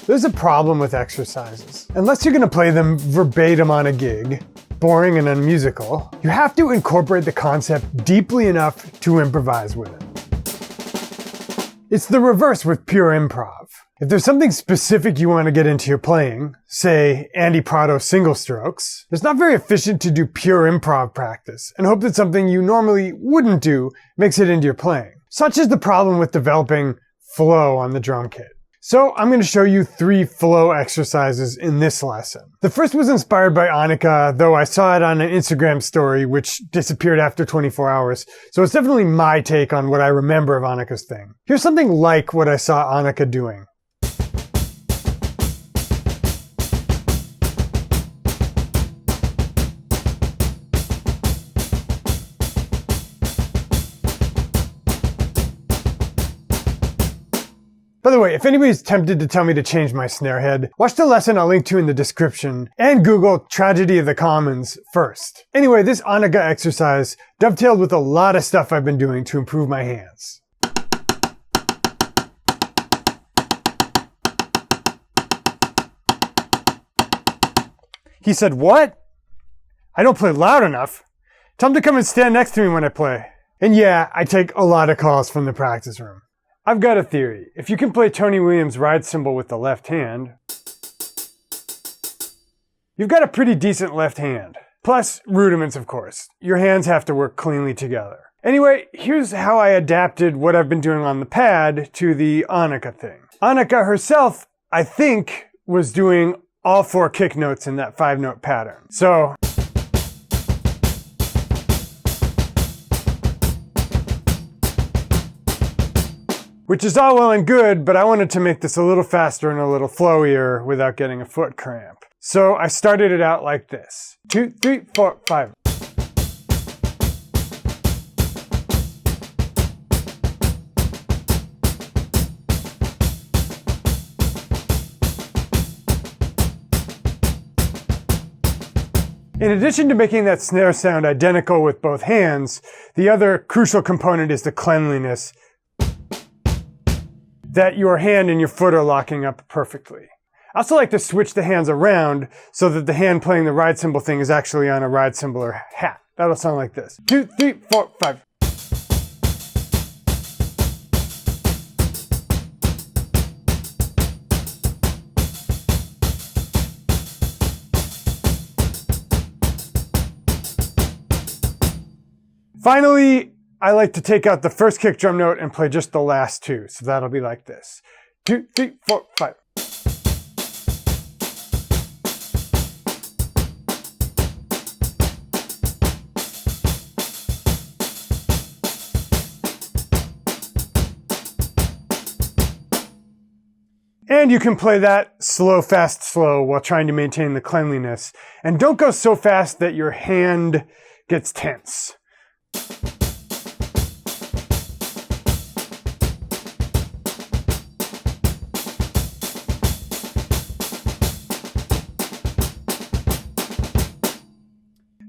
There's a problem with exercises. Unless you're gonna play them verbatim on a gig, boring and unmusical, you have to incorporate the concept deeply enough to improvise with it. It's the reverse with pure improv. If there's something specific you want to get into your playing, say Andy Prado single strokes, it's not very efficient to do pure improv practice and hope that something you normally wouldn't do makes it into your playing. Such is the problem with developing flow on the drum kit. So I'm going to show you 3 flow exercises in this lesson. The first was inspired by Annika, though I saw it on an Instagram story which disappeared after 24 hours. So it's definitely my take on what I remember of Annika's thing. Here's something like what I saw Annika doing. By the way, if anybody's tempted to tell me to change my snare head, watch the lesson I'll link to in the description and Google Tragedy of the Commons first. Anyway, this Annika exercise dovetailed with a lot of stuff I've been doing to improve my hands. He said, "What? I don't play loud enough. Tell him to come and stand next to me when I play." And yeah, I take a lot of calls from the practice room. I've got a theory. If you can play Tony Williams' ride cymbal with the left hand, you've got a pretty decent left hand. Plus rudiments, of course. Your hands have to work cleanly together. Anyway, here's how I adapted what I've been doing on the pad to the Annika thing. Annika herself, I think, was doing all 4 kick notes in that 5-note pattern. So which is all well and good, but I wanted to make this a little faster and a little flowier without getting a foot cramp. So I started it out like this. 2, 3, 4, 5. In addition to making that snare sound identical with both hands, the other crucial component is the cleanliness, that your hand and your foot are locking up perfectly. I also like to switch the hands around so that the hand playing the ride cymbal thing is actually on a ride cymbal or hat. That'll sound like this. 2, 3, 4, 5. Finally, I like to take out the first kick drum note and play just the last 2. So that'll be like this. 2, 3, 4, 5. And you can play that slow, fast, slow while trying to maintain the cleanliness. And don't go so fast that your hand gets tense.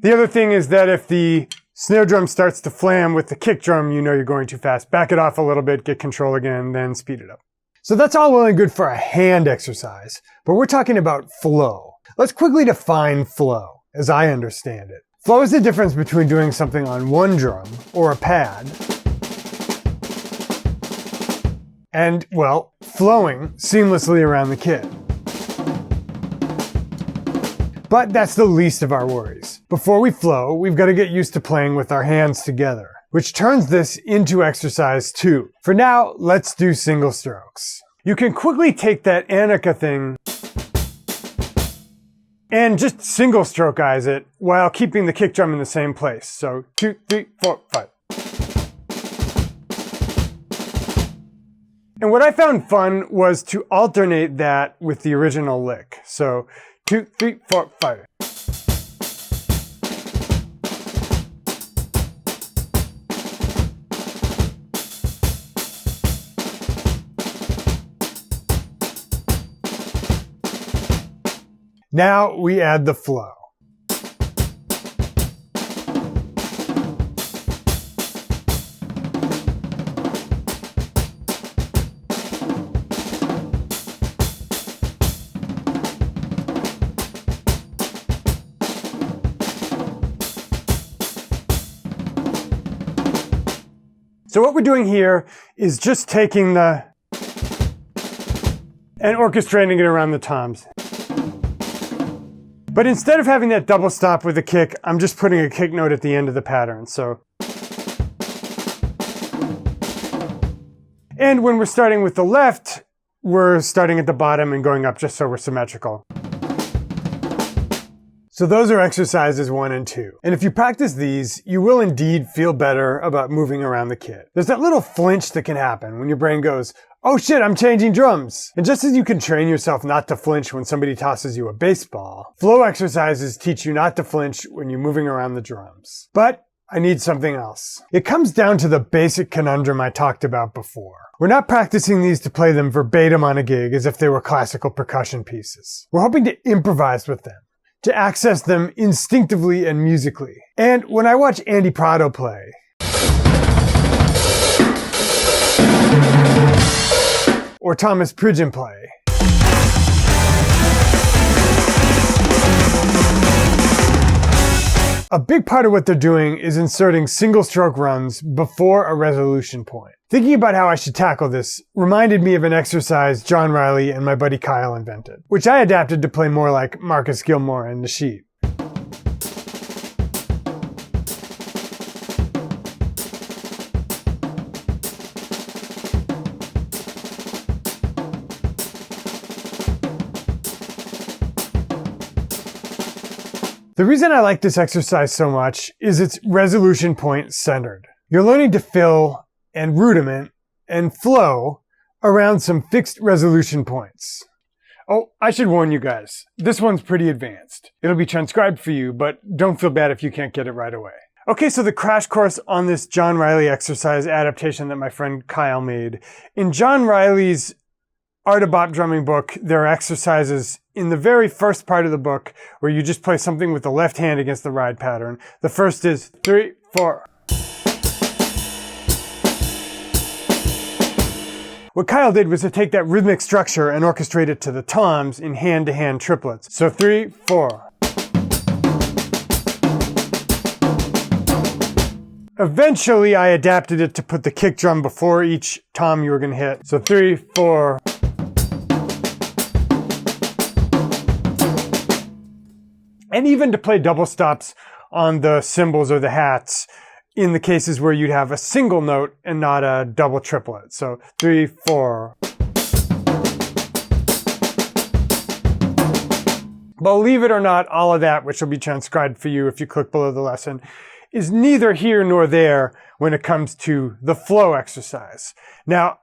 The other thing is that if the snare drum starts to flam with the kick drum, you know you're going too fast. Back it off a little bit, get control again, then speed it up. So that's all well and good for a hand exercise, but we're talking about flow. Let's quickly define flow, as I understand it. Flow is the difference between doing something on one drum, or a pad, and, well, flowing seamlessly around the kit. But that's the least of our worries. Before we flow, we've got to get used to playing with our hands together, which turns this into exercise 2. For now, let's do single strokes. You can quickly take that Annika thing and just single stroke eyes it while keeping the kick drum in the same place. So 2, 3, 4, 5. And what I found fun was to alternate that with the original lick. So 2, 3, 4, 5. Now we add the flow. So what we're doing here is just taking and orchestrating it around the toms. But instead of having that double stop with the kick, I'm just putting a kick note at the end of the pattern. And when we're starting with the left, we're starting at the bottom and going up just so we're symmetrical. So those are exercises 1 and 2. And if you practice these, you will indeed feel better about moving around the kit. There's that little flinch that can happen when your brain goes, oh shit, I'm changing drums. And just as you can train yourself not to flinch when somebody tosses you a baseball, flow exercises teach you not to flinch when you're moving around the drums. But I need something else. It comes down to the basic conundrum I talked about before. We're not practicing these to play them verbatim on a gig as if they were classical percussion pieces. We're hoping to improvise with them, to access them instinctively and musically. And when I watch Andy Prado play, or Thomas Pridgen play, a big part of what they're doing is inserting single stroke runs before a resolution point. Thinking about how I should tackle this reminded me of an exercise John Riley and my buddy Kyle invented, which I adapted to play more like Marcus Gilmore and Nasheed. The reason I like this exercise so much is it's resolution point centered. You're learning to fill and rudiment and flow around some fixed resolution points. Oh, I should warn you guys, this one's pretty advanced. It'll be transcribed for you, but don't feel bad if you can't get it right away. Okay, so the crash course on this John Riley exercise adaptation that my friend Kyle made. In John Riley's Art of Bop Drumming book, there are exercises in the very first part of the book where you just play something with the left hand against the ride pattern. The first is 3, 4. What Kyle did was to take that rhythmic structure and orchestrate it to the toms in hand-to-hand triplets. So 3, 4. Eventually, I adapted it to put the kick drum before each tom you were going to hit. So 3, 4. And even to play double stops on the cymbals or the hats in the cases where you'd have a single note and not a double triplet. So 3, 4. Believe it or not, all of that, which will be transcribed for you if you click below the lesson, is neither here nor there when it comes to the flow exercise. Now,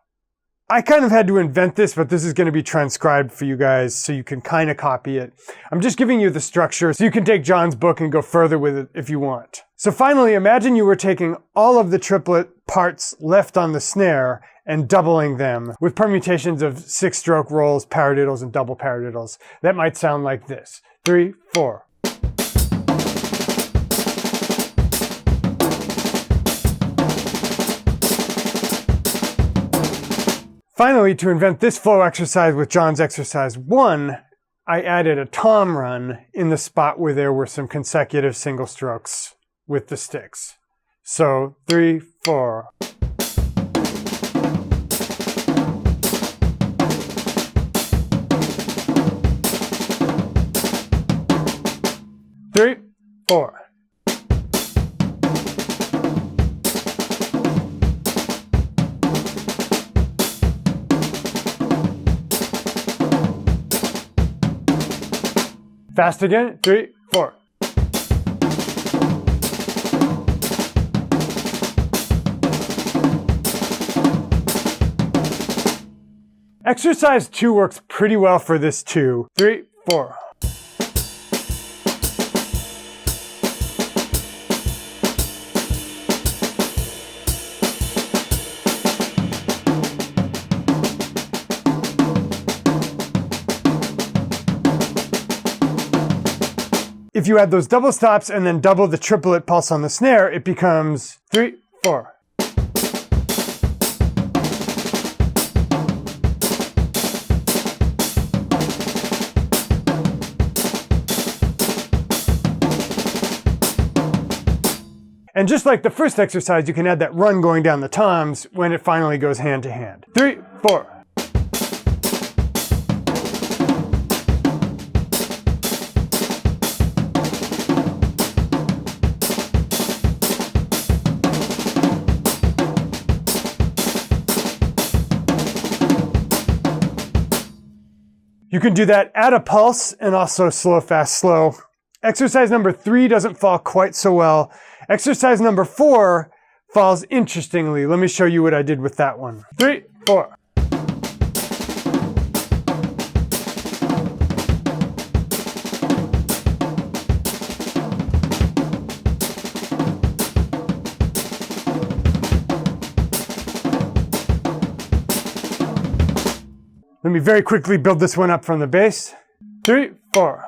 I kind of had to invent this, but this is going to be transcribed for you guys so you can kind of copy it. I'm just giving you the structure so you can take John's book and go further with it if you want. So finally, imagine you were taking all of the triplet parts left on the snare and doubling them with permutations of 6-stroke rolls, paradiddles, and double paradiddles. That might sound like this. 3, 4. Finally, to invent this flow exercise with John's exercise 1, I added a tom run in the spot where there were some consecutive single strokes with the sticks. So 3, 4. Three, 4. Fast again. 3, 4. Exercise 2 works pretty well for this too. 3, 4. If you add those double stops and then double the triplet pulse on the snare, it becomes 3, 4. And just like the first exercise, you can add that run going down the toms when it finally goes hand to hand. 3, 4. You can do that at a pulse and also slow, fast, slow. Exercise number 3 doesn't fall quite so well. Exercise number 4 falls interestingly. Let me show you what I did with that one. 3, 4. Let me very quickly build this one up from the base. 3, 4.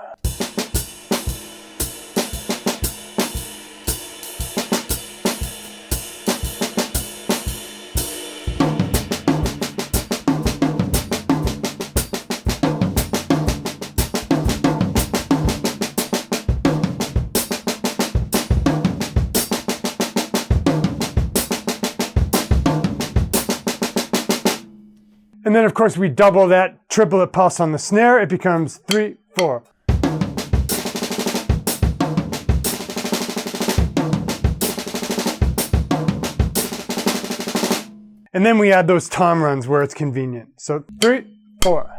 And then of course we double that triplet pulse on the snare. It becomes 3, 4. And then we add those tom runs where it's convenient. So 3, 4.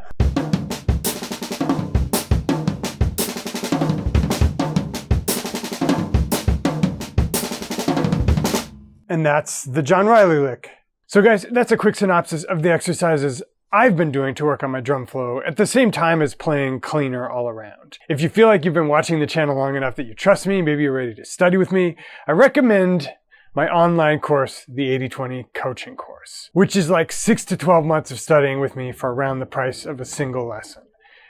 And that's the John Riley lick. So guys, that's a quick synopsis of the exercises I've been doing to work on my drum flow at the same time as playing cleaner all around. If you feel like you've been watching the channel long enough that you trust me, maybe you're ready to study with me, I recommend my online course, the 80/20 coaching course, which is like 6 to 12 months of studying with me for around the price of a single lesson.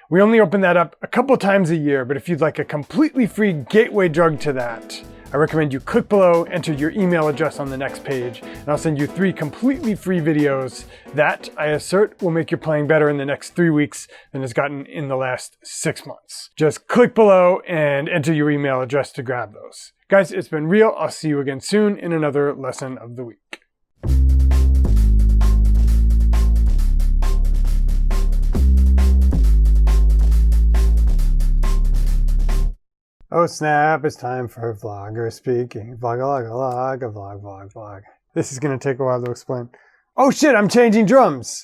We only open that up a couple times a year, but if you'd like a completely free gateway drug to that, I recommend you click below, enter your email address on the next page, and I'll send you 3 completely free videos that, I assert, will make your playing better in the next 3 weeks than it's gotten in the last 6 months. Just click below and enter your email address to grab those. Guys, it's been real. I'll see you again soon in another lesson of the week. Oh snap, it's time for vlogger speaking. Vlog. This is gonna take a while to explain. Oh shit, I'm changing drums!